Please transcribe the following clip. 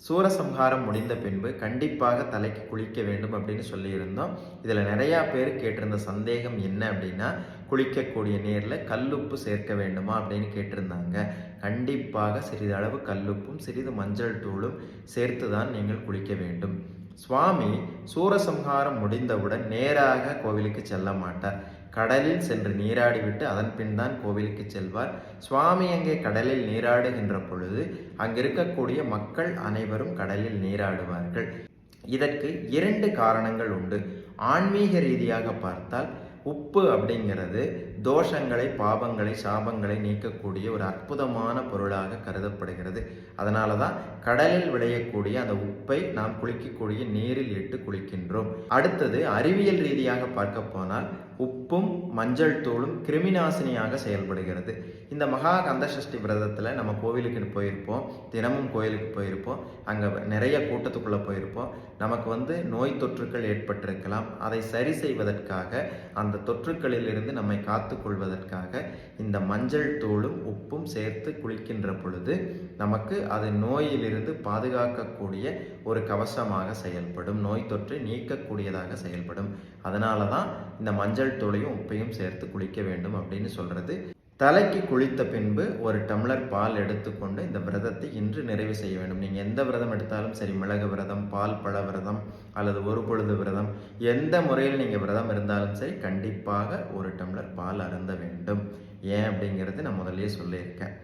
சூரசம்ஹாரம் முடிந்த பின்பு கண்டிப்பாக தலைக்கு குளிக்க வேண்டும் அப்படின்னு சொல்லியிருந்தோம். இதில் நிறையா பேர் கேட்டிருந்த சந்தேகம் என்ன அப்படின்னா, குளிக்கக்கூடிய நீரில் கல்லுப்பு சேர்க்க வேண்டுமா அப்படின்னு கேட்டிருந்தாங்க. கண்டிப்பாக சிறிதளவு கல்லுப்பும் சிறிது மஞ்சள் தூளும் சேர்த்து தான் நீங்கள் குளிக்க வேண்டும். சுவாமி சூரசம்ஹாரம் முடிந்தவுடன் நேராக கோவிலுக்கு செல்ல மாட்டார். கடலில் சென்று நீராடிவிட்டு அதன் பின் தான் கோவிலுக்கு செல்வார். சுவாமி அங்கே கடலில் நீராடுகின்ற பொழுது அங்கிருக்கக்கூடிய மக்கள் அனைவரும் கடலில் நீராடுவார்கள். இதற்கு 2 காரணங்கள் உண்டு. ஆன்மீக ரீதியாக பார்த்தால் உப்பு அப்படிங்கிறது தோஷங்களை, பாபங்களை, சாபங்களை நீக்கக்கூடிய ஒரு அற்புதமான பொருளாக கருதப்படுகிறது. அதனால தான் கடலில் விளையக்கூடிய அந்த உப்பை நாம் குளிக்கக்கூடிய நீரில் இட்டு குளிக்கின்றோம். அடுத்தது அறிவியல் ரீதியாக பார்க்க போனால் உப்பும் மஞ்சள் தூளும் கிருமிநாசினியாக செயல்படுகிறது. இந்த மகா கந்தசஷ்டி விரதத்தில் நம்ம கோவிலுக்கு போயிருப்போம், தினமும் கோயிலுக்கு போயிருப்போம், அங்கே நிறைய கூட்டத்துக்குள்ளே போயிருப்போம். நமக்கு நோய் தொற்றுக்கள் ஏற்பட்டிருக்கலாம். அதை சரி செய்வதற்காக, அந்த தொற்றுக்களில் இருந்து நம்மை காத்து கொள்வதற்காக இந்த மஞ்சள் தூளும் உப்பும் சேர்த்து குளிக்கின்ற பொழுது நமக்கு அது நோயிலிருந்து பாதுகாக்கக்கூடிய ஒரு கவசமாக செயல்படும், நோய் தொற்றை நீக்கக்கூடியதாக செயல்படும். அதனால தான் இந்த மஞ்சள் தூளையும் உப்பையும் சேர்த்து குளிக்க வேண்டும் அப்படின்னு சொல்றது. தலைக்கு குளித்த பின்பு ஒரு டம்ளர் பால் எடுத்துக்கொண்டு இந்த விரதத்தை இன்று நிறைவு செய்ய வேண்டும். நீங்கள் எந்த விரதம் எடுத்தாலும் சரி, மிளகு விரதம், பால் பழ விரதம் அல்லது ஒரு பொழுது விரதம், எந்த முறையில் நீங்கள் விரதம் இருந்தாலும் சரி, கண்டிப்பாக ஒரு டம்ளர் பால் அருந்த வேண்டும். ஏன் அப்படிங்கிறது நான் முதல்லயே சொல்லியிருக்கேன்.